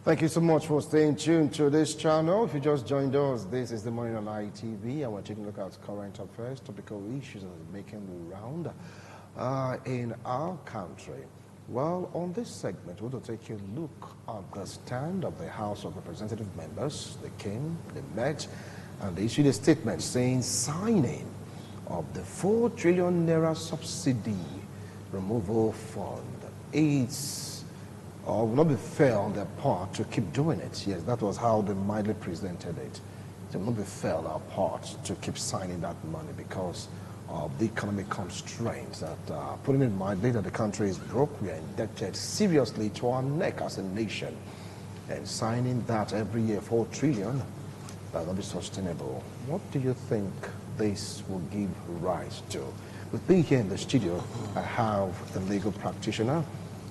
Thank you so much for staying tuned to this channel. If you just joined us, this is the Morning on ITV, and we're taking a look at current affairs, topical issues that are making the round in our country. Well, on this segment, we're going to take a look at the stand of the House of Representative members. They came, they met, and they issued a statement saying signing of the 4 trillion naira subsidy removal fund will not be fair on their part to keep doing it. Yes, that was how they mildly presented it. It will not be fair on our part to keep signing that money because of the economic constraints that putting in mind that the country is broke, we are indebted seriously to our neck as a nation. And signing that every year, 4 trillion, that will not be sustainable. What do you think this will give rise to? With me here in the studio, I have a legal practitioner,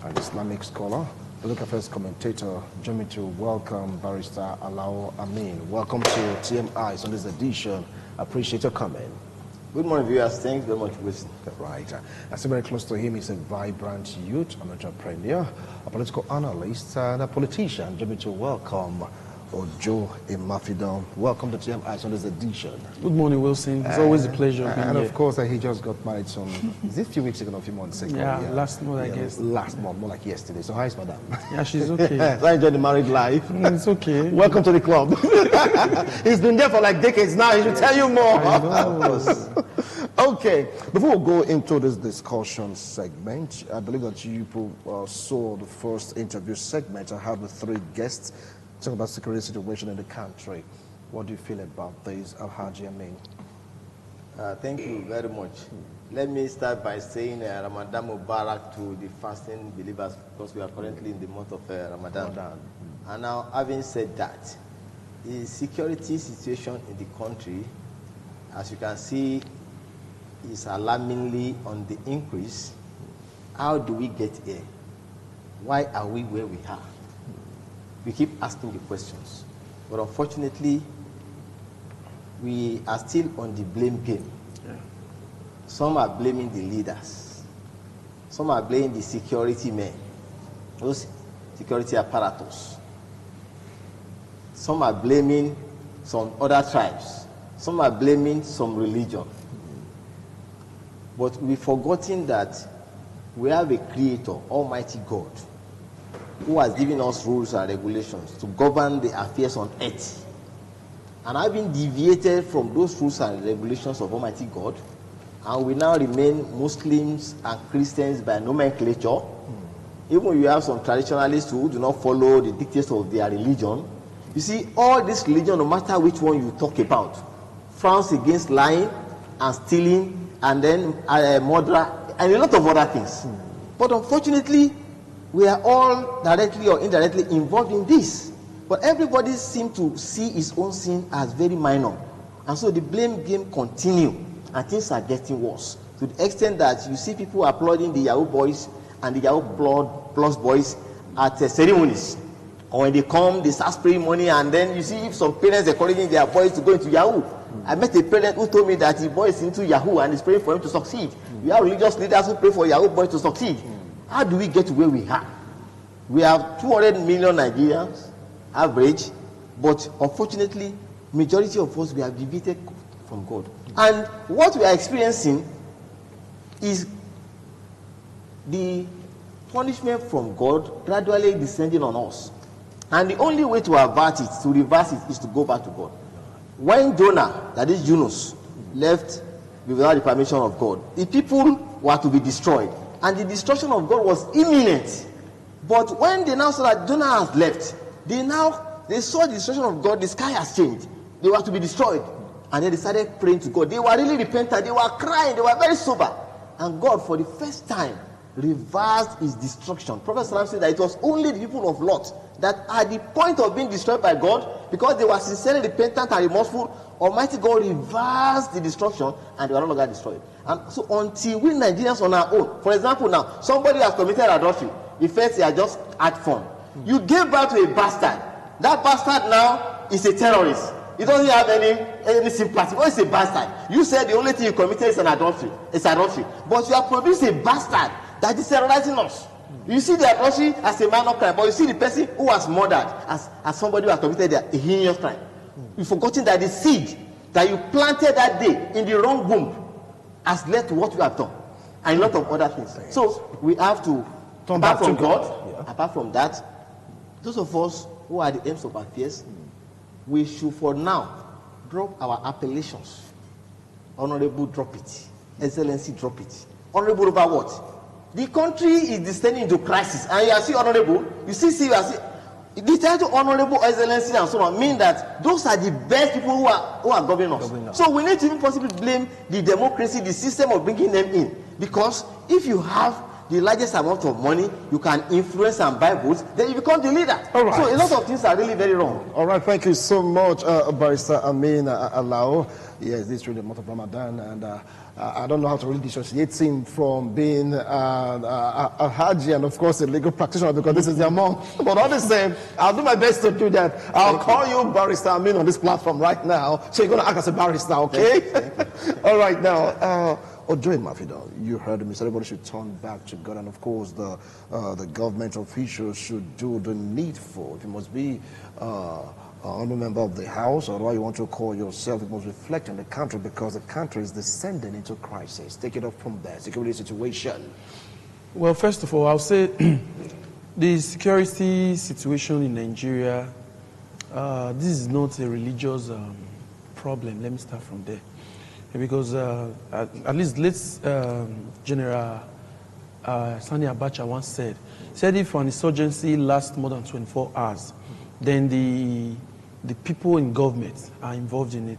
an Islamic scholar, political affairs commentator. Join me to welcome Barrister Alao Amin. Welcome to TMI on this edition. I appreciate your coming. Good morning, viewers. Thanks very much for listening. Right. I see very close to him is a vibrant youth, an entrepreneur, a political analyst, and a politician. Join me to welcome Ojo Imafidon. Welcome to TMI on this edition. Good morning, Wilson. It's always a pleasure being and here. Of course, he just got married is it a few weeks ago or a few months ago? Yeah, last month, I guess. Last month, more like yesterday. So how is madam? Yeah, she's okay. So I enjoy the married life. It's okay. Welcome to the club. He's been there for like decades now. He should tell you more. Okay, before we go into this discussion segment, I believe that you saw the first interview segment. I have the 3 guests talking about security situation in the country. What do you feel about this, Alhaji Amin? Thank you very much. Let me start by saying Ramadan Mubarak to the fasting believers because we are currently in the month of Ramadan. And now, having said that, the security situation in the country, as you can see, is alarmingly on the increase. How do we get here? Why are we where we are? We keep asking the questions, but unfortunately, we are still on the blame game. Yeah. Some are blaming the leaders. Some are blaming the security men, those security apparatus. Some are blaming some other tribes. Some are blaming some religion. But we've forgotten that we have a creator, Almighty God, who has given us rules and regulations to govern the affairs on earth. And having deviated from those rules and regulations of Almighty God, and we now remain Muslims and Christians by nomenclature, even you have some traditionalists who do not follow the dictates of their religion. You see, all this religion, no matter which one you talk about, frowns against lying and stealing and then murder and a lot of other things. But unfortunately, we are all directly or indirectly involved in this. But everybody seems to see his own sin as very minor. And so the blame game continues, and things are getting worse. To the extent that you see people applauding the Yahoo boys and the Yahoo Plus boys at ceremonies. Or when they come, they start spraying money, and then you see if some parents are encouraging their boys to go into Yahoo. I met a parent who told me that his boy is into Yahoo and is praying for him to succeed. We have religious leaders who pray for Yahoo boys to succeed. How do we get to where we are? We have 200 million Nigerians, average, but unfortunately, majority of us, we have deviated from God. And what we are experiencing is the punishment from God gradually descending on us. And the only way to avert it, to reverse it, is to go back to God. When Jonah, that is Yunus, left without the permission of God, the people were to be destroyed. And the destruction of God was imminent. But when they now saw that Jonah has left, they saw the destruction of God, the sky has changed. They were to be destroyed. And then they started praying to God. They were really repentant. They were crying. They were very sober. And God, for the first time, reversed his destruction. Prophet Salam said that it was only the people of Lot that at the point of being destroyed by God, because they were sincerely repentant and remorseful, Almighty God reversed the destruction and they were no longer destroyed. And so until we Nigerians on our own, for example now, somebody has committed adultery, the first they just act fun. You gave birth to a bastard. That bastard now is a terrorist. He doesn't have any sympathy. What is a bastard? You said the only thing you committed is an adultery. It's adultery. But you have produced a bastard that is terrorizing us. You see the adultery as a minor crime, but you see the person who was murdered as somebody who has committed a heinous crime. You've forgotten that the seed that you planted that day in the wrong womb has led to what you have done, and a lot of other things. So we have to turn back from God. Yeah. Apart from that, those of us who are the aims of affairs, we should for now drop our appellations. Honorable, drop it. Excellency, drop it. Honorable over what? The country is descending into crisis, and you are still honorable. You see, you are still. The title honorable, excellency, and so on mean that those are the best people who are governing us. So we need to even possibly blame the democracy, the system of bringing them in, because if you have the largest amount of money, you can influence and buy votes, then you become the leader. All right. So a lot of things are really very wrong. All right, thank you so much, Barrister Amin Alao. Yes, this is really the month of Ramadan, and I don't know how to really dissociate him from being a Haji and, of course, a legal practitioner, because this is their month. But all the same, I'll do my best to do that. I'll call you Barrister Amin on this platform right now. So you're going to act as a barrister, okay? All right, now. Ojoy Mafido, you heard me. Everybody should turn back to God, and of course, the government officials should do the needful. If you must be a member of the House, or what you want to call yourself, it must reflect on the country, because the country is descending into crisis. Take it up from there. Security situation. Well, first of all, I'll say the security situation in Nigeria. This is not a religious problem. Let me start from there. Because at least General Sani Abacha once said if an insurgency lasts more than 24 hours, then the people in government are involved in it.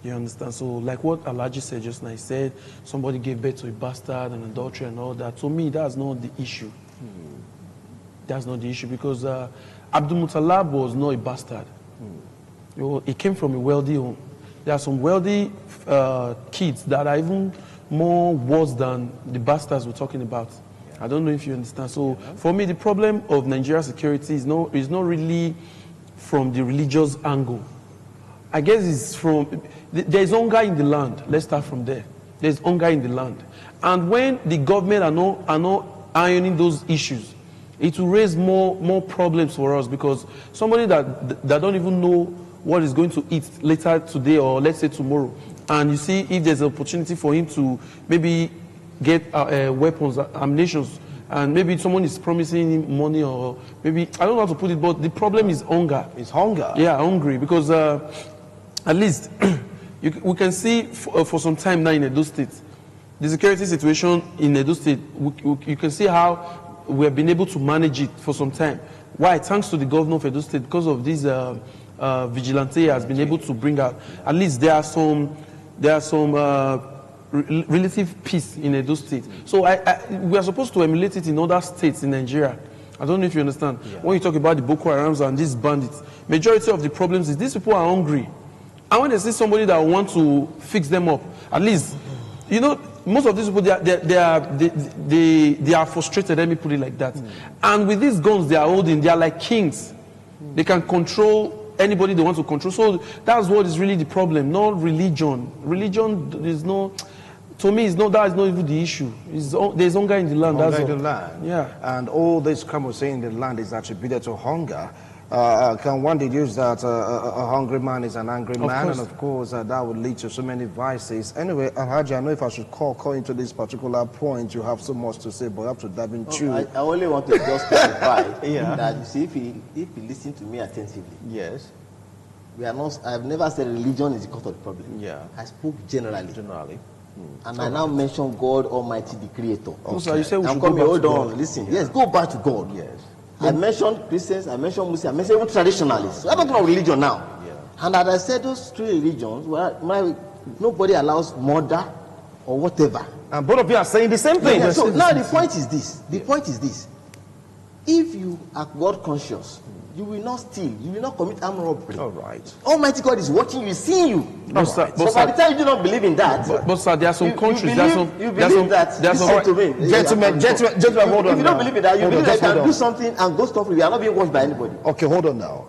You understand? So like what Alhaji said just now, he said somebody gave birth to a bastard and adultery and all that. To me, that's not the issue. That's not the issue, because Abdul Muttalab was not a bastard. He came from a wealthy home. There are some wealthy kids that are even more worse than the bastards we're talking about. I don't know if you understand. So for me, the problem of Nigeria's security is not really from the religious angle. I guess it's from, there's hunger in the land. Let's start from there. There's hunger in the land. And when the government are not ironing those issues, it will raise more problems for us, because somebody that don't even know what he's going to eat later today, or let's say tomorrow, and you see if there's an opportunity for him to maybe get weapons, ammunition, and maybe someone is promising him money, or maybe, I don't know how to put it, but the problem is hunger. It's hunger? Yeah, hungry, because at least we can see for some time now in Edo State, the security situation in Edo State, you can see how we have been able to manage it for some time. Why? Thanks to the governor of Edo State, because of this vigilante has been able to bring out, at least there are some relative peace in Edo State. So we are supposed to emulate it in other states in Nigeria. I don't know if you understand. Yeah. When you talk about the Boko Harams and these bandits, majority of the problems is these people are hungry. And when they see somebody that wants to fix them up, at least, you know, most of these people, they are frustrated, let me put it like that. And with these guns they are holding, they are like kings. They can control anybody they want to control. So that's what is really the problem, not religion. Religion is no, to me, that is not even the issue. There's hunger in the land. Hunger in the land. Yeah. And all this crime we're saying in the land is attributed to hunger. Can one deduce that a hungry man is an angry man? And of course, that would lead to so many vices. Anyway, Alhaji, I know if I should call into this particular point, you have so much to say, but you have to dive into. I only want to just clarify that, you see, if you listen to me attentively, yes, we are not. I've never said religion is the cause of the problem. Yeah, I spoke generally. And I now right. mention God Almighty, the Creator. Okay. So you say we should go back hold to God. Listen, yes, go back to God. Yes. I mentioned Christians, I mentioned Muslims, I mentioned even traditionalists. We're talking about religion now. Yeah. And as I said, those three religions, nobody allows murder or whatever. And both of you are saying the same thing. Yeah, so now the point is this. The point is this. If you are God conscious, you will not steal, you will not commit armed robbery. All right. Almighty God is watching you, seeing you. But so by the time you do not believe in that, but sir, there are some countries. You believe that. Gentlemen, hold on. If you don't believe in that, you believe that you can do something and go stop it. We are not being watched by anybody. Okay, hold on now.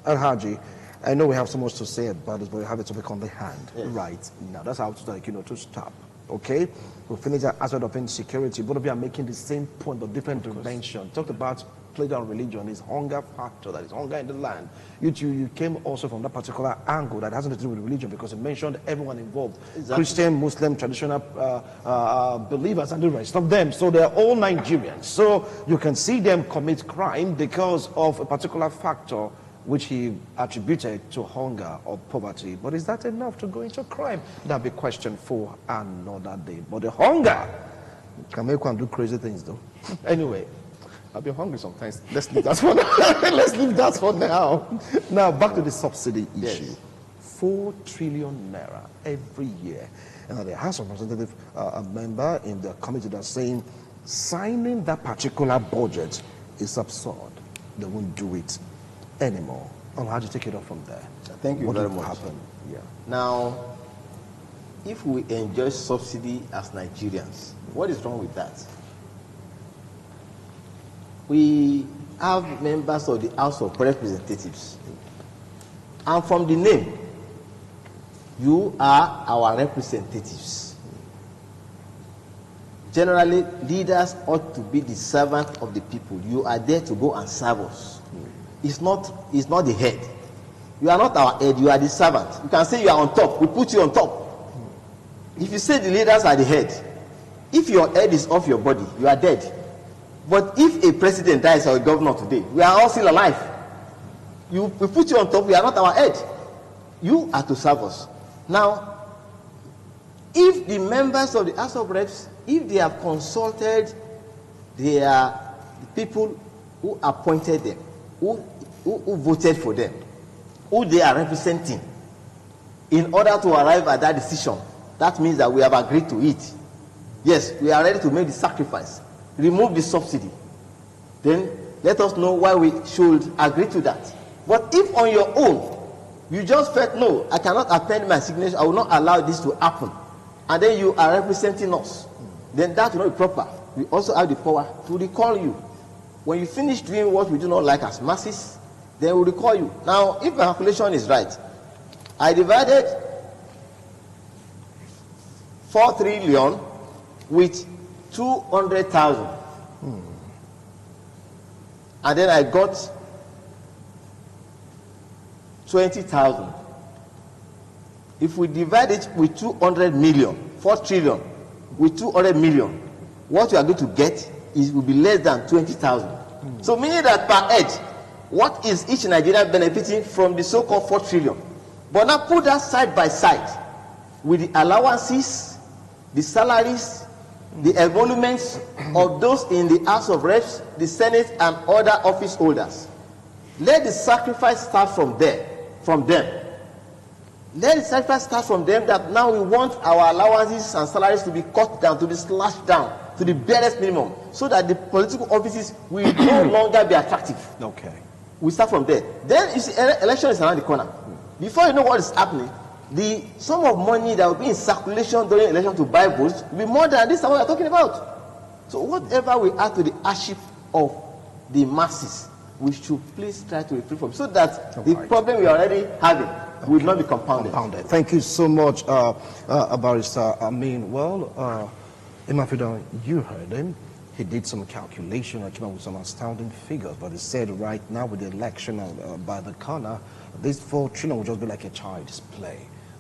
Alhaji, I know we have so much to say about this, but we have a topic on the hand. Yes. Right now. That's how to, to stop. Okay? We finished that aspect of insecurity. Both of you are making the same point of different dimension. Talked about pleasure on religion, is hunger factor, that is hunger in the land. You came also from that particular angle that has nothing to do with religion, because you mentioned everyone involved. Exactly. Christian, Muslim, traditional believers, and the rest of them. So they're all Nigerians. So you can see them commit crime because of a particular factor which he attributed to hunger or poverty. But is that enough to go into crime? That'll be question for another day. But the hunger can make one do crazy things, though. Anyway, I'll be hungry sometimes. Let's leave that for now. Let's leave that for now. Now, back to the subsidy issue. Yes. 4 trillion naira every year. And the House of Representatives, a member in the committee that's saying signing that particular budget is absurd. They won't do it anymore. Oh, how do you take it off from there? Thank you very much. What will happen? Yeah. Now, if we enjoy subsidy as Nigerians, what is wrong with that? We have members of the House of Representatives, and from the name, you are our representatives. Generally, leaders ought to be the servant of the people. You are there to go and serve us. It's not the head. You are not our head, you are the servant. You can say you are on top, we put you on top. If you say the leaders are the head, if your head is off your body, you are dead. But if a president dies or a governor today, we are all still alive. We put you on top, we are not our head. You are to serve us. Now, if the members of the House of Reps, if they have consulted the people who appointed them, who voted for them, who they are representing, in order to arrive at that decision, that means that we have agreed to it. Yes, we are ready to make the sacrifice, remove the subsidy. Then let us know why we should agree to that. But if on your own, you just felt, no, I cannot append my signature, I will not allow this to happen, and then you are representing us, then that will not be proper. We also have the power to recall you. When you finish doing what we do not like as masses, then we'll recall you. Now, if my calculation is right, I divided 4 trillion with 200,000. And then I got 20,000. If we divide it with 200 million, 4 trillion with 200 million, what you are going to get will be less than 20,000. So meaning that per head, what is each Nigerian benefiting from the so-called 4 trillion? But now put that side by side with the allowances, the salaries, the emoluments of those in the House of Reps, the Senate, and other office holders. Let the sacrifice start from there, from them. Let the sacrifice start from them, that now we want our allowances and salaries to be cut down, to be slashed down to the barest minimum, so that the political offices will no longer be attractive. Okay. We start from there. Then you see, election is around the corner. Before you know what is happening, the sum of money that will be in circulation during election to buy votes will be more than this what we are talking about. So whatever we add to the hardship of the masses, we should please try to refrain from, so that the problem we are already having will not be compounded. Thank you so much, Barrister. I mean, well, Imafidon, you heard him. He did some calculation and came up with some astounding figures, but he said right now with the election by the corner, this 4 trillion will just be like a child's play.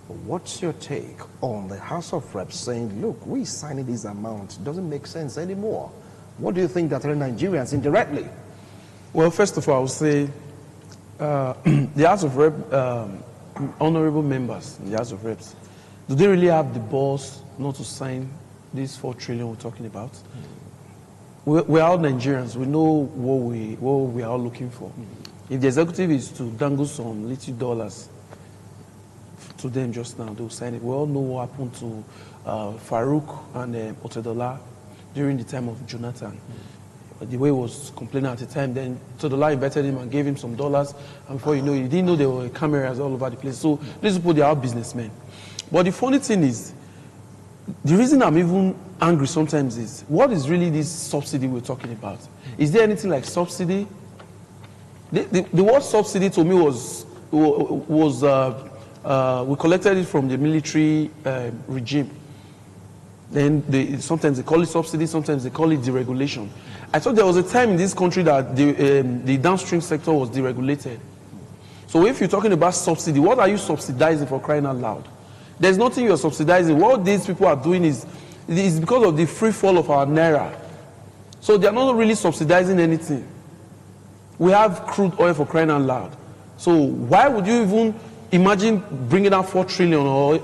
But what's your take on the House of Reps saying, look, we signing these amounts, it doesn't make sense anymore? What do you think that are Nigerians indirectly? Well, first of all, I would say the House of Reps, honorable members in the House of Reps, do they really have the balls not to sign this 4 trillion we're talking about? We're all Nigerians. We know what we are all looking for. If the executive is to dangle some little dollars to them just now, they'll sign it. We all know what happened to Farouk and Otedola during the time of Jonathan. The way he was complaining at the time, then Otedola invited him and gave him some dollars, and before you know, he didn't know there were cameras all over the place. So these people, they are businessmen. But the funny thing is, the reason I'm even angry sometimes is, what is really this subsidy we're talking about? Is there anything like subsidy? The word subsidy to me was we collected it from the military regime. Then sometimes they call it subsidy, sometimes they call it deregulation. I thought there was a time in this country that the downstream sector was deregulated. So if you're talking about subsidy, what are you subsidizing, for crying out loud? There's nothing you're subsidizing. What these people are doing is because of the free fall of our naira. So they're not really subsidizing anything. We have crude oil, for crying out loud. So why would you even imagine bringing out 4 trillion or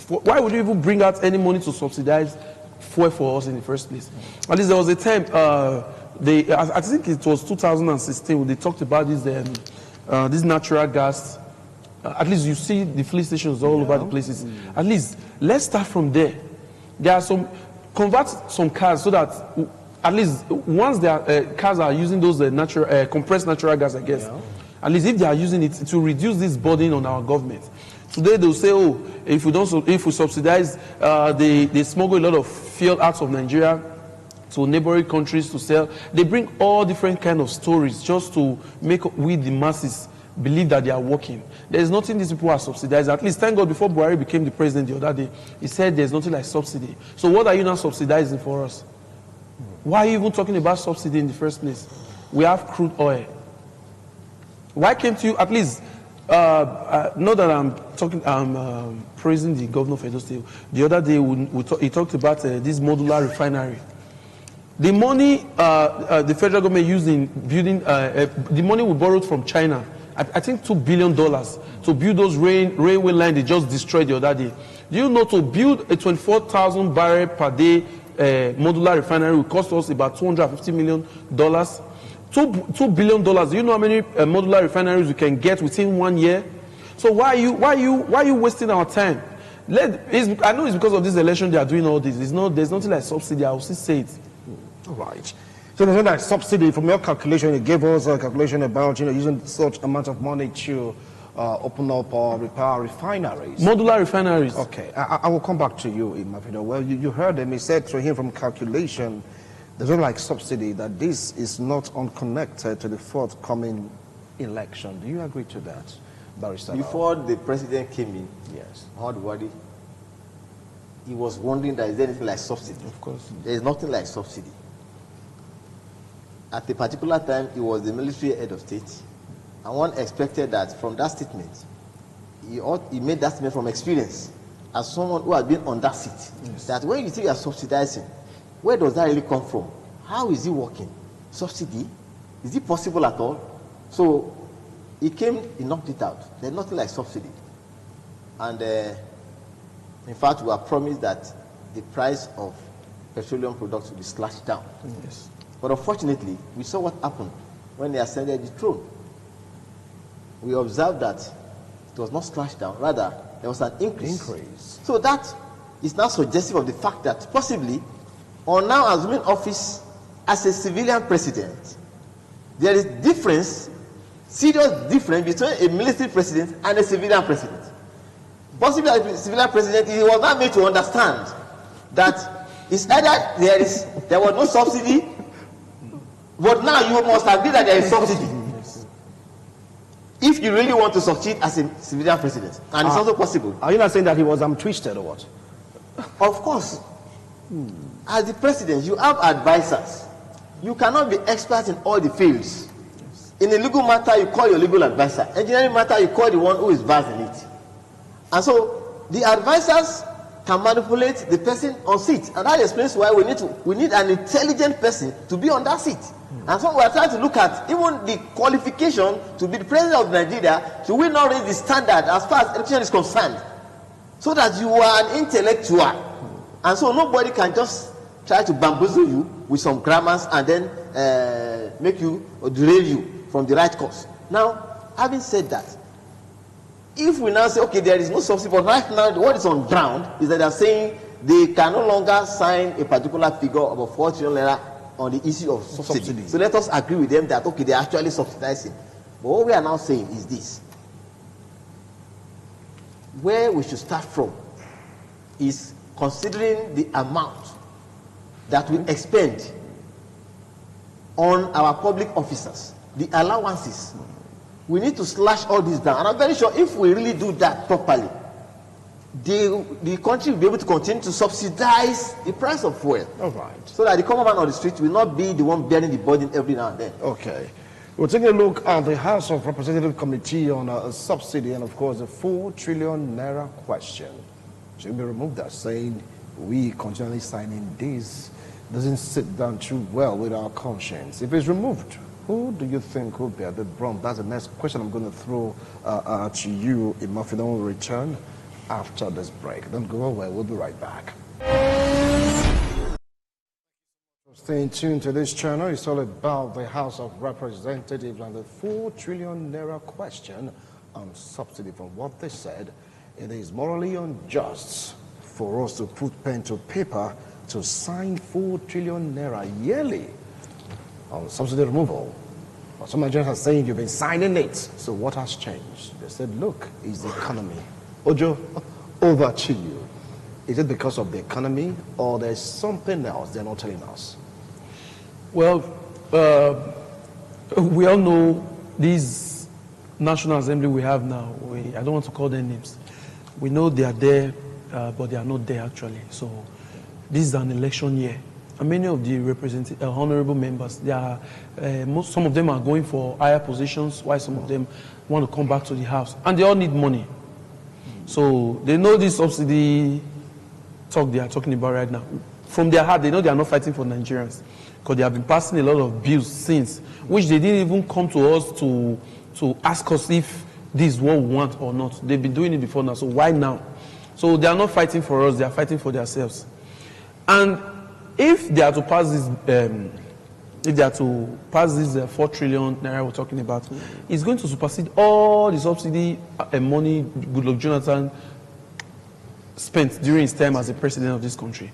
why would you even bring out any money to subsidize fuel for us in the first place? At least there was a time, I think it was 2016, when they talked about this natural gas. At least you see the filling stations all over the places. At least let's start from there. There are convert some cars so that at least once their cars are using those compressed natural gas, I guess. Yeah. At least if they are using it to reduce this burden on our government. Today they'll say, oh, if we subsidize, they smuggle a lot of fuel out of Nigeria to neighboring countries to sell. They bring all different kind of stories just to make we the masses believe that they are working. There's nothing these people are subsidizing. At least, thank God, before Buhari became the president the other day, he said there's nothing like subsidy. So what are you now subsidizing for us? Why are you even talking about subsidy in the first place? We have crude oil. Why can't you, at least, not that I'm praising the governor of Edo State. The other day, he talked about this modular refinery. The money the federal government used in building, the money we borrowed from China, I think $2 billion to build those railway lines they just destroyed the other day. Do you know to build a 24,000 barrel per day modular refinery will cost us about $250 million? $2 billion. Do you know how many modular refineries we can get within 1 year? So why are you wasting our time? I know it's because of this election they are doing all this. There's nothing like subsidy. I will still say it. All right. So there's no like subsidy. From your calculation, you gave us a calculation about using such amount of money to open up or repair refineries. Modular refineries. Okay, I will come back to you, Imafino. Well, you heard him. He said to him from calculation, there's no like subsidy, that this is not unconnected to the forthcoming election. Do you agree to that, Barrister? Before the president came in, yes, he was wondering that is there anything like subsidy? Of course. There is nothing like subsidy. At a particular time, he was the military head of state, and one expected that from that statement, he made that statement from experience, as someone who had been on that seat, yes, that when you think you are subsidizing, where does that really come from? How is it working? Subsidy? Is it possible at all? So he knocked it out. There's nothing like subsidy. And in fact, we are promised that the price of petroleum products will be slashed down. Yes. But unfortunately, we saw what happened when they ascended the throne. We observed that it was not slashed down, rather, there was an increase. So that is now suggestive of the fact that possibly, on now assuming office as a civilian president, there is serious difference between a military president and a civilian president. Possibly a civilian president, he was not made to understand that it's either there was no subsidy, but now you must agree that there is subsidy. If you really want to succeed as a civilian president, and it's also possible. Are you not saying that he was twisted or what? Of course. As the president, you have advisors. You cannot be expert in all the fields. In a legal matter, you call your legal advisor. Engineering matter, you call the one who is versed in it. And so the advisors can manipulate the person on seat, and that explains why we need an intelligent person to be on that seat. And so we are trying to look at even the qualification to be the president of Nigeria. Should we not raise the standard as far as election is concerned, so that you are an intellectual, and so nobody can just try to bamboozle you with some grammars and then make you or derail you from the right course. Now, having said that, if we now say, okay, there is no subsidy, but right now what is on ground is that they are saying they can no longer sign a particular figure of a 4 trillion naira on the issue of subsidy. So let us agree with them that, okay, they are actually subsidizing. But what we are now saying is this. Where we should start from is considering the amount that we expend on our public officers, the allowances. We need to slash all this down. And I'm very sure if we really do that properly, the country will be able to continue to subsidize the price of fuel. All right. So that the common man on the street will not be the one bearing the burden every now and then. Okay. We're taking a look at the House of Representatives Committee on a subsidy and, of course, the 4 trillion naira question. Should be removed that, saying we continually signing this doesn't sit down too well with our conscience. If it's removed, who do you think will bear the brunt? That's the next question I'm going to throw to you. If Murphy will return after this break. Don't go away. We'll be right back. Staying tuned to this channel. It's all about the House of Representatives and the 4 trillion naira question on subsidy. From what they said, it is morally unjust for us to put pen to paper to sign 4 trillion naira yearly on subsidy removal. But some Nigerians are saying you've been signing it. So what has changed? They said, look, it's the economy. Ojo, over to you. Is it because of the economy or there's something else they're not telling us? Well, we all know these National Assembly we have now. I don't want to call them names. We know they are there, but they are not there actually. So this is an election year. And many of the honorable members, they are, some of them are going for higher positions, while some of them want to come back to the House. And they all need money. So they know this subsidy talk they are talking about right now. From their heart, they know they are not fighting for Nigerians. Because they have been passing a lot of bills since, which they didn't even come to us to ask us if this is what we want or not. They've been doing it before now, so why now? So they are not fighting for us, they are fighting for themselves. And if they are to pass this, 4 trillion naira we're talking about, it's going to supersede all the subsidy money Goodluck Jonathan spent during his time as the president of this country.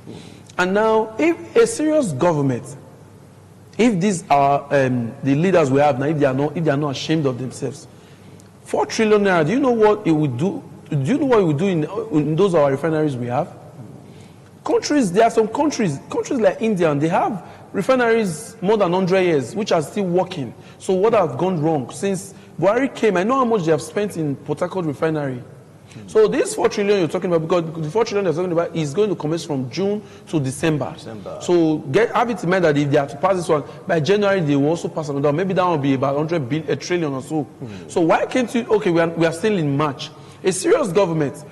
And now, if a serious government, if these are the leaders we have now, if they are not ashamed of themselves, 4 trillion naira, do you know what it would do? Do you know what it would do in those our refineries we have? There are some countries like India, and they have refineries more than 100 years, which are still working. So what has gone wrong? Since Buhari came, I know how much they have spent in Port Harcourt refinery. So this 4 trillion you're talking about, because the 4 trillion you're talking about is going to commence from June to December. So have it in mind that if they have to pass this one, by January they will also pass another. Maybe that will be about 100 trillion or so. So why can't you, okay, we are still in March. A serious government,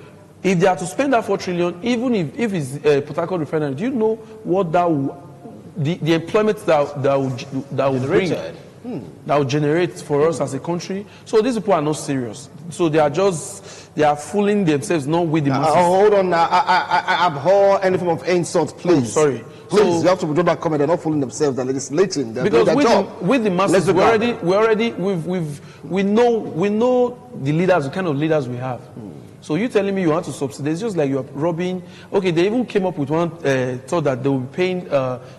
if they are to spend that 4 trillion, even if it's Port Harcourt refinery, do you know what that will, the employment that will bring? That will generate for us as a country. So these people are not serious. So they are fooling themselves, not with the masses. Hold on now. I abhor any form of insult, please. Oh, sorry. Please, you have to withdraw that comment. They're not fooling themselves. They're legislating. They're because doing their job. With the masses, we know the leaders, the kind of leaders we have. So you telling me you want to subsidize, just like you are robbing. Okay, they even came up with one thought that they will be paying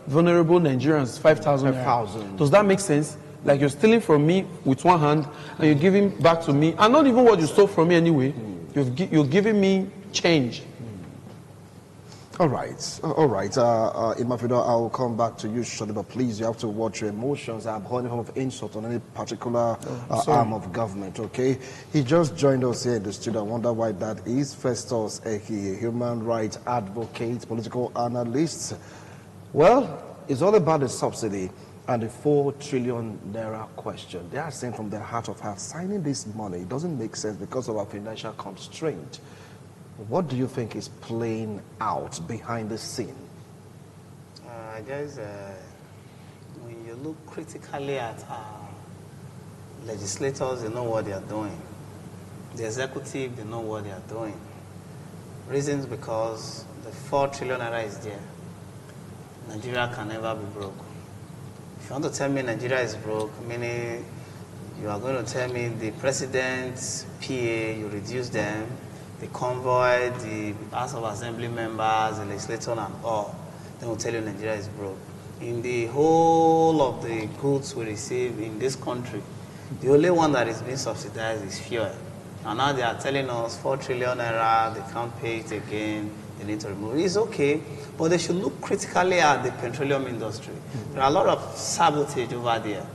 vulnerable Nigerians 5,000. Does that make sense? Like you're stealing from me with one hand and you're giving back to me, and not even what you stole from me anyway. You're giving me change. All right. Imafido, I'll come back to you shortly, but please, you have to watch your emotions. I'm holding form of insult on any particular arm of government, okay? He just joined us here in the studio. I wonder why that is. Festus Eki, human rights advocate, political analyst. Well, it's all about the subsidy and the 4 trillion naira question. They are saying from their heart of hearts, signing this money doesn't make sense because of our financial constraint. What do you think is playing out behind the scene? When you look critically at our legislators, they know what they are doing. The executive, they know what they are doing. Reasons because the 4 trillion naira is there. Nigeria can never be broke. If you want to tell me Nigeria is broke, meaning you are going to tell me the president's PA, you reduce them, the convoy, the House of Assembly members, the legislature and all, then we'll tell you Nigeria is broke. In the whole of the goods we receive in this country, the only one that is being subsidized is fuel. And now they are telling us 4 trillion naira, they can't pay it again, they need to remove it. It's okay, but they should look critically at the petroleum industry. There are a lot of sabotage over there.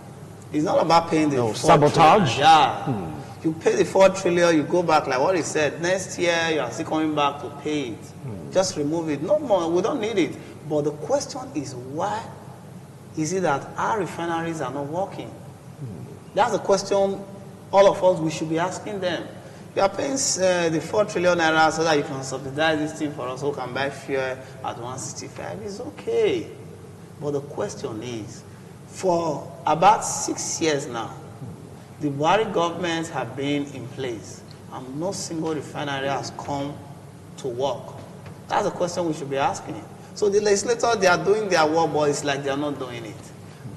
It's not about paying the sabotage? Yeah. You pay the 4 trillion, you go back like what he said. Next year, you are still coming back to pay it. Just remove it. No more. We don't need it. But the question is, why is it that our refineries are not working? That's the question all of us, we should be asking them. You are paying the 4 trillion naira so that you can subsidize this thing for us who can buy fuel at 165. It's okay. But the question is, for about 6 years now, the Buhari governments have been in place and no single refinery has come to work. That's the question we should be asking. So the legislators, they are doing their work, but it's like they are not doing it.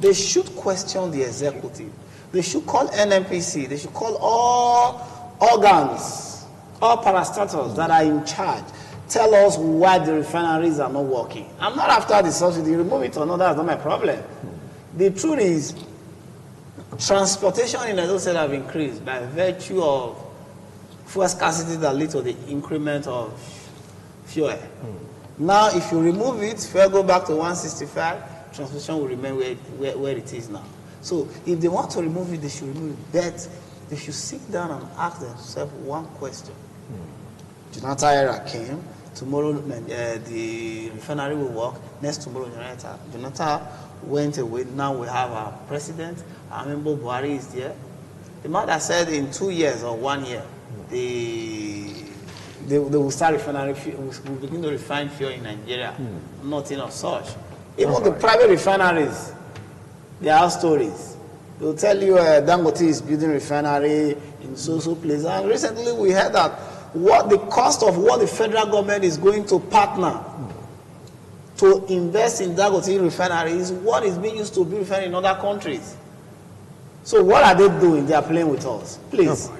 They should question the executive. They should call NNPC. They should call all organs, all parastatals that are in charge. Tell us why the refineries are not working. I'm not after the subsidy. Remove it or not, that's not my problem. The truth is, transportation in Edo State have increased by virtue of fuel scarcity that lead to the increment of fuel. Now, if you remove it, fuel go back to 165, transportation will remain where it is now. So, if they want to remove it, they should remove it. But they should sit down and ask themselves one question. Jonathan era came. Tomorrow, the refinery will work. Next tomorrow, Jonathan went away. Now we have our president. I remember Buhari is there. The man that said in 2 years or 1 year, they will start refinery. We'll begin to refine fuel in Nigeria. Nothing of such. Even the private refineries, they have stories. They'll tell you Dangote is building refinery in so place. And recently we heard that what the cost of what the federal government is going to partner to invest in Dangote refinery is what is being used to build refinery in other countries. So what are they doing? They are playing with us. Please,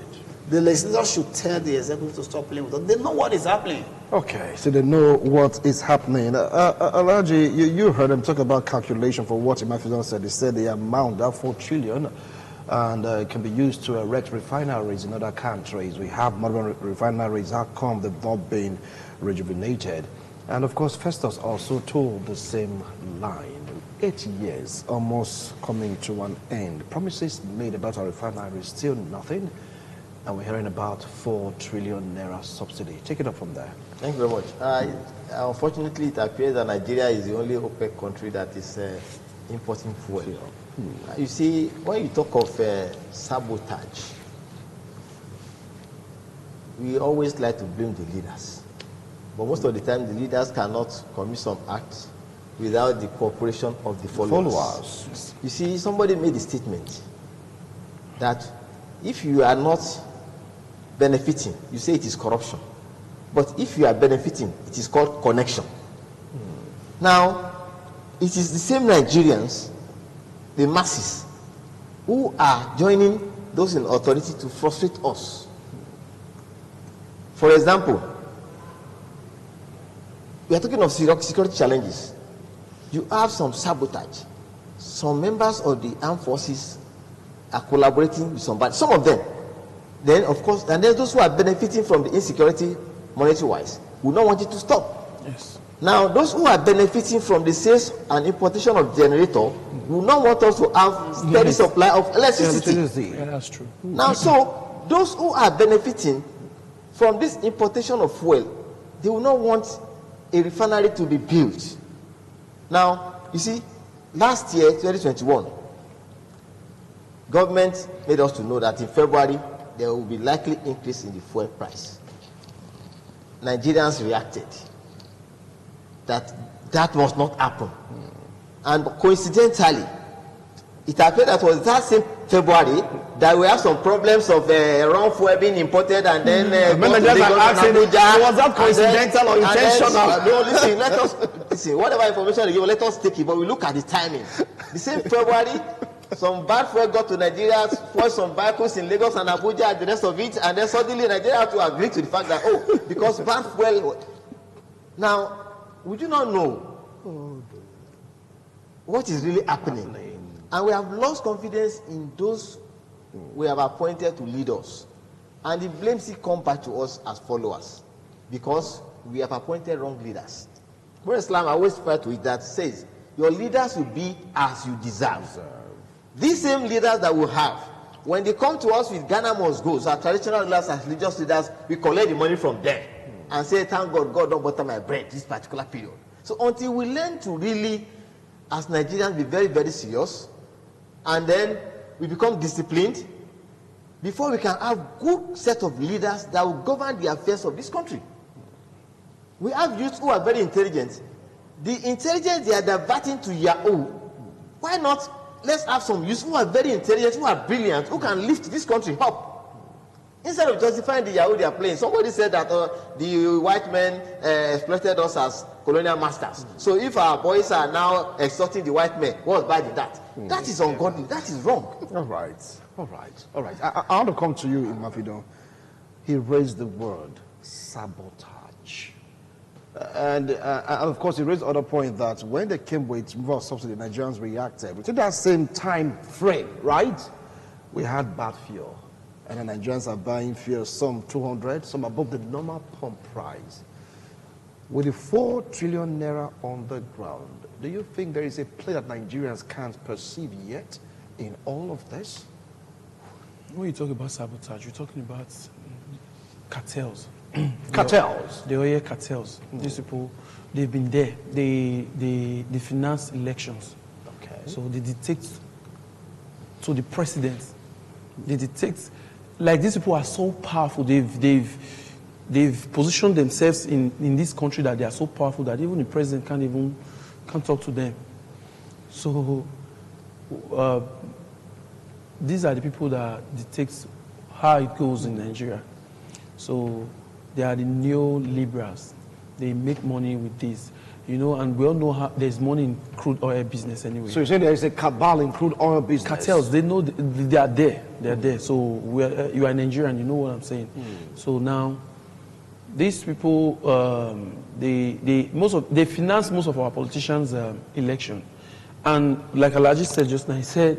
the legislators should tell the executive to stop playing with us. They know what is happening. Okay, so they know what is happening. Alhaji, you heard them talk about calculation for what Imafidon said. They said the amount, that 4 trillion, and it can be used to erect refineries in other countries. We have modern refineries. How come they've not been rejuvenated? And of course, Festus also told the same line. 8 years almost coming to an end. Promises made about our refineries, still nothing. And we're hearing about 4 trillion naira subsidy. Take it up from there. Thank you very much. Unfortunately, it appears that Nigeria is the only OPEC country that is importing fuel. You see, when you talk of sabotage, we always like to blame the leaders. But most of the time, the leaders cannot commit some acts without the cooperation of the followers. You see, somebody made a statement that if you are not benefiting, you say it is corruption. But if you are benefiting, it is called connection. Now, it is the same Nigerians, the masses, who are joining those in authority to frustrate us. For example, we are talking of security challenges. You have some sabotage. Some members of the armed forces are collaborating with somebody. Some of them. Then, of course, and then those who are benefiting from the insecurity, monetary-wise, will not want it to stop. Yes. Now, those who are benefiting from the sales and importation of generator will not want us to have steady supply of electricity. Yeah, that's true. Now, so those who are benefiting from this importation of fuel, they will not want a refinery to be built. Now, you see, last year, 2021, government made us to know that in February, there will be likely increase in the fuel price. Nigerians reacted that that must not happen. And coincidentally, it appeared that was that same February that we have some problems of wrong fuel being imported and then was that coincidental or intentional? No, listen, let us listen. Whatever information they give, let us take it. But we look at the timing. The same February, some bad fuel got to Nigeria, spoiled some vehicles in Lagos and Abuja, and the rest of it, and then suddenly Nigeria had to agree to the fact that because bad fuel. Now, would you not know what is really happening? And we have lost confidence in those we have appointed to lead us. And the blame still comes back to us as followers because we have appointed wrong leaders. When Islam always refer to it that says, your leaders will be as you deserve. These same leaders that we have When they come to us with Ghana must go, so our traditional rulers and religious leaders, we collect the money from them and say, thank God, God don't butter my bread this particular period. So until we learn to really, as Nigerians, be very, very serious, and then we become disciplined, before we can have good set of leaders that will govern the affairs of this country. We have youths who are very intelligent. The intelligence they are diverting to Yahoo. Why not? Let's have some youths who are very intelligent, who are brilliant, who can lift this country up. Instead of justifying the Yahoo they are playing, somebody said that the white men exploited us as colonial masters. So if our boys are now extorting the white men, what's bad in that? That is ungodly. That is wrong. All right. I want to come to you, Mafido. He raised the word sabotage. And of course, he raised other point that when they came with reverse subsidy, Nigerians reacted. Within that same time frame, right? We had bad fuel. And the Nigerians are buying fuel, some 200, some above the normal pump price. With the 4 trillion naira on the ground, do you think there is a play that Nigerians can't perceive yet in all of this? When you talk about sabotage, you're talking about cartels. Cartels? The oil cartels. These people, they've been there. They finance elections. Okay. So they dictate to the president. They dictate, like these people are so powerful. They've positioned themselves in this country that they are so powerful that even the president can't talk to them. So these are the people that dictate how it goes in Nigeria. So they are the neoliberals. They make money with this, and we all know how there's money in crude oil business anyway. So you say there is a cabal in crude oil business? Cartels, they know they are there. They are there. So you are Nigerian, you know what I'm saying. So now, these people, they finance most of our politicians' election. And like Alhaji said just now, he said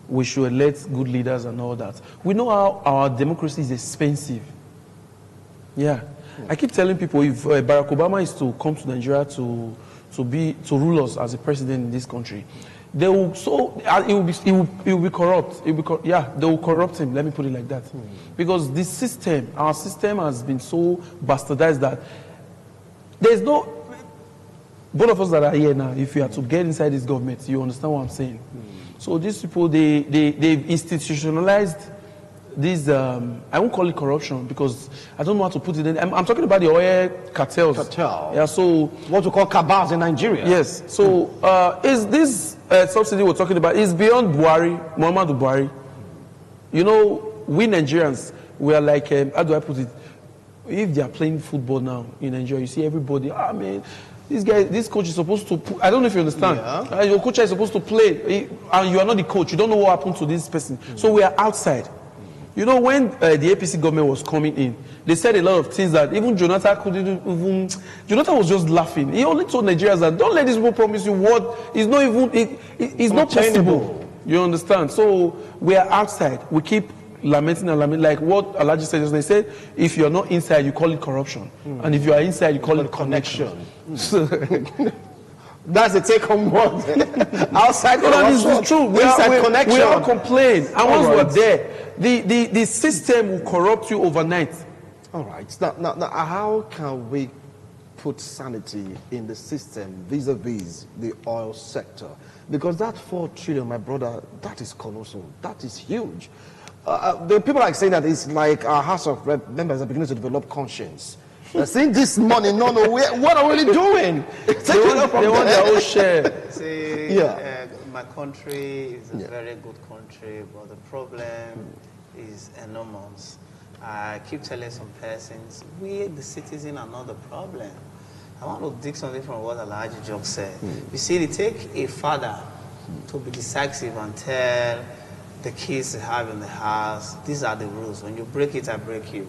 we should elect good leaders and all that. We know how our democracy is expensive. Yeah. I keep telling people if Barack Obama is to come to Nigeria to rule us as a president in this country, they will he will be corrupt. They will corrupt him. Let me put it like that, because this system, our system, has been so bastardized that there's no. Both of us that are here now, if you are to get inside this government, you understand what I'm saying. So these people, they've institutionalized this, I won't call it corruption because I don't know how to put it in. I'm talking about the oil cartels. Yeah, so what we call cabals in Nigeria. Yes. So is this subsidy we're talking about is beyond Muhammadu Buhari. We Nigerians, we are like, how do I put it? If they are playing football now in Nigeria, you see everybody, man, this coach is supposed to, I don't know if you understand. Yeah. Your coach is supposed to play, and you are not the coach. You don't know what happened to this person. So we are outside. When the APC government was coming in, they said a lot of things that even Jonathan couldn't even. Jonathan was just laughing. He only told Nigerians that don't let these people promise you what is not even. It's not possible. You understand? So we are outside. We keep lamenting and lamenting, like what Alhaji said just now. He said, if you are not inside, you call it corruption, and if you are inside, you call it connection. That's the take-home word. Outside corruption, that is true. Inside connection. We all complain, and once we're there, the system will corrupt you overnight. All right. Now, how can we put sanity in the system vis-a-vis the oil sector? Because that 4 trillion, my brother, that is colossal. That is huge. The people are saying that it's like our House of Rep members are beginning to develop conscience. They're saying this money, what are we doing? They want their own share. See, my country is a very good country, but the problem is enormous. I keep telling some persons, we the citizen are not the problem. I want to dig something from what Alhaji just said. You see, it takes a father to be decisive and tell the kids to have in the house, these are the rules. When you break it, I break you.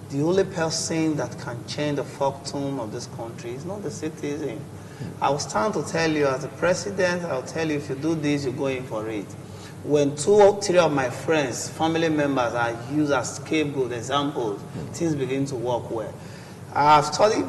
The only person that can change the fortune of this country is not the citizen. I was trying to tell you, as a president, I'll tell you, if you do this, you're going for it. When 2 or 3 of my friends, family members, are used as scapegoat examples, things begin to work well. I've studied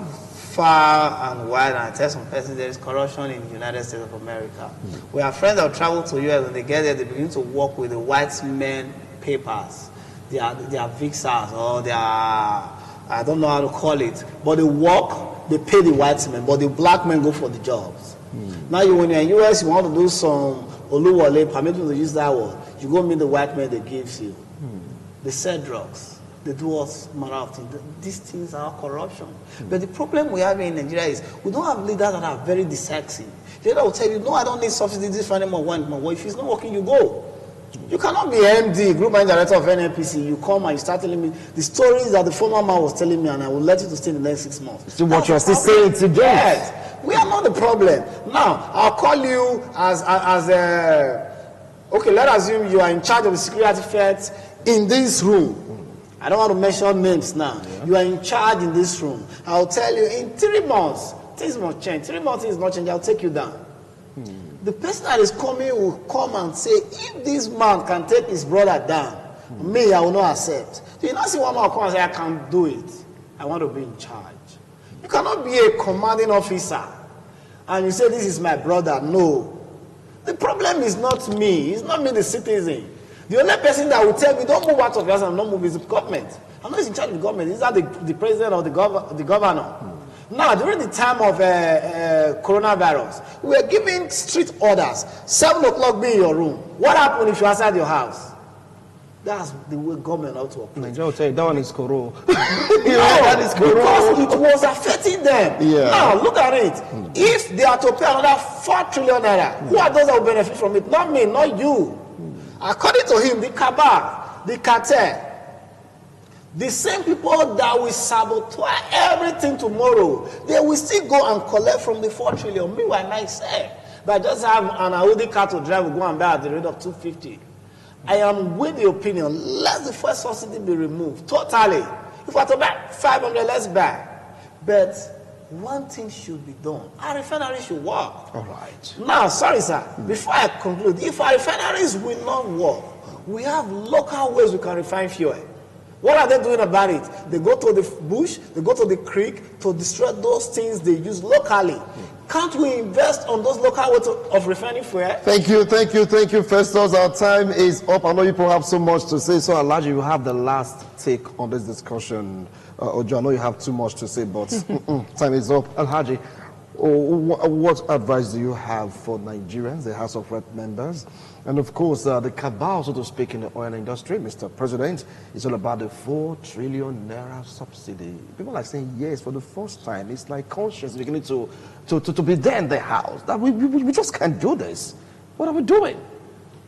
far and wide, and I tell some persons there is corruption in the United States of America. We have friends that travel to US, when they get there, they begin to work with the white men papers, their visas, or their, I don't know how to call it, but they work, they pay the white men, but the black men go for the jobs. Now, when you're in US, you want to do some Oluwole, permit me to use that word, you go meet the white men they give you. They sell drugs. They do all manner of things. These things are corruption. But the problem we have in Nigeria is we don't have leaders that are very decisive. They will tell you, no, I don't need subsidy this anymore. Well, if it's not working, you go. You cannot be MD, Group Managing Director of NNPC. You come and you start telling me the stories that the former man was telling me, and I will let you to stay in the next 6 months. So what you're still saying today? Yes. We are not the problem. Now, I'll call you as okay, let's assume you are in charge of the security affairs in this room. I don't want to mention names now. Yeah. You are in charge in this room. I'll tell you, in 3 months, things must change. 3 months is not changing, I'll take you down. The person that is coming will come and say, if this man can take his brother down, me, I will not accept. So you not see one man come and say, I can't do it. I want to be in charge. You cannot be a commanding officer and you say, this is my brother. No. The problem is not me. It's not me, the citizen. The only person that will tell me, don't move out of your house and don't move, is the government. I'm not in charge of the government. Is that the president or the governor? Now, during the time of coronavirus, we were giving strict orders. 7 o'clock, be in your room. What happened if you're outside your house? That's the way government ought to operate. Nigeria will tell you, that one is Koro. That is because it was affecting them. Yeah. Now, look at it. If they are to pay another 4 trillion naira, who are those that will benefit from it? Not me, not you. According to him, the cabal, the cartel, the same people that will sabotage everything tomorrow, they will still go and collect from the 4 trillion. Meanwhile, myself, but just have an Audi car to drive, go and buy at the rate of 250. I am with the opinion, let the first subsidy be removed totally. If we are to buy 500, let's buy. But one thing should be done. Our refinery should work. All right. Now, sorry, sir, before I conclude, if our refineries will not work, we have local ways we can refine fuel. What are they doing about it? They go to the bush, they go to the creek to destroy those things they use locally. Can't we invest on those local ways of refining fuel? Thank you, Festus. Our time is up. I know you probably have so much to say, so Alhaji, you have the last take on this discussion. Ojo, I know you have too much to say, but time is up. Alhaji, what advice do you have for Nigerians, the House of Rep members, and of course the cabal, so to speak, in the oil industry? Mr. President, it's all about the 4 trillion naira subsidy. People are saying yes for the first time. It's like conscience beginning to be there in the house. That we just can't do this. What are we doing?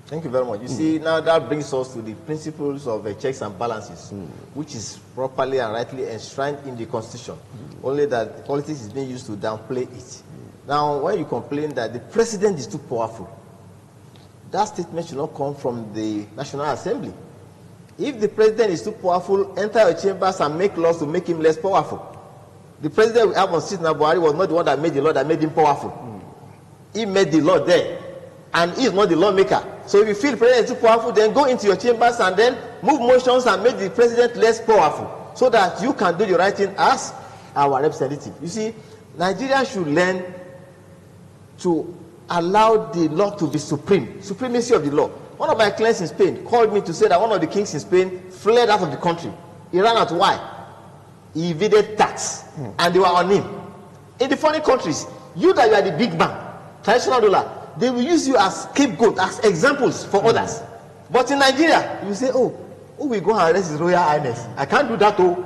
Thank you very much. You see, now that brings us to the principles of checks and balances, which is properly and rightly enshrined in the Constitution. Only that politics is being used to downplay it. Now, when you complain that the president is too powerful, that statement should not come from the National Assembly. If the president is too powerful, enter your chambers and make laws to make him less powerful. The president we have on seat now, Buhari, was not the one that made the law that made him powerful. He made the law there, and he is not the lawmaker. So if you feel the president is too powerful, then go into your chambers and then move motions and make the president less powerful, so that you can do the right thing as our representative. You see, Nigeria should learn to allow the law to be supremacy of the law. One of my clients in Spain called me to say that one of the kings in Spain fled out of the country. He ran out. Why? He evaded tax, and they were on him. In the foreign countries, you that you are the big man, traditional ruler, they will use you as scapegoat, as examples for others. But in Nigeria, you say, oh, who will go and arrest His Royal Highness? I can't do that, oh.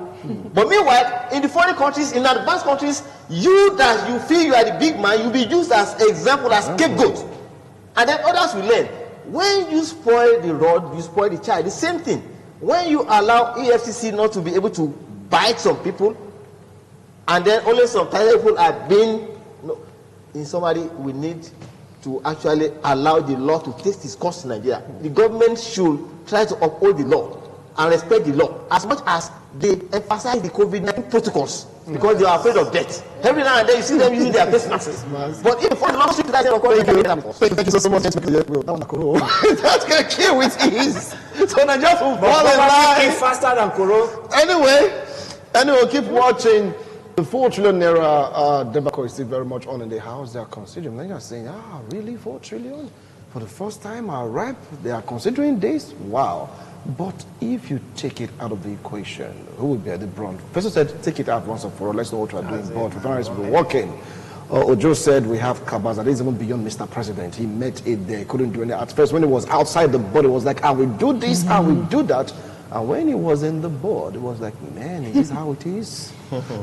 But meanwhile, in the foreign countries, in advanced countries, you that you feel you are the big man, you'll be used as example, as scapegoat. And then others will learn. When you spoil the rod, you spoil the child. The same thing. When you allow EFCC not to be able to bite some people, and then only some talented people are being, in summary, we need to actually allow the law to take its course in Nigeria. The government should try to uphold the law and respect the law as much as they emphasize the COVID-19 protocols, because they are afraid of death. Every now and then you see them using their face masks. But if for the last 6 days, thank you so much. That's going to kill with ease. So Nigeria will fall in line faster than Koro. Anyway, keep watching The 4 trillion naira debacle is still very much on in the House. They are considering. They are saying, really 4 trillion? For the first time, our rep, they are considering this? Wow. But if you take it out of the equation, who will bear the brunt? First said, take it out once and for all. Let's know what we are doing. But refineries will be working. Ojo said we have cabals that is even beyond Mr. President. He met it there, couldn't do anything. At first, when he was outside the board, it was like, I will do this, I will do that. And when he was in the board, it was like, man, is this how it is?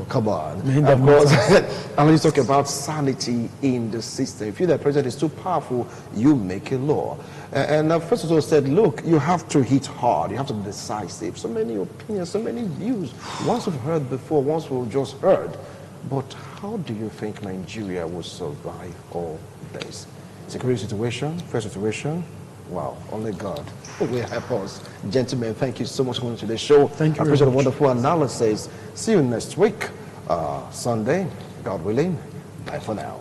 Come on. Of course, and when you talk about sanity in the system, if you the president is too powerful, you make a law. And first of all said, look, you have to hit hard, you have to be decisive. So many opinions, so many views. Once we've heard before, once we've just heard. But how do you think Nigeria will survive all this? Security situation, first situation, wow, only God will help us. Gentlemen, thank you so much for coming to the show. Thank you. I appreciate the wonderful analysis. See you next week, Sunday, God willing. Bye for now.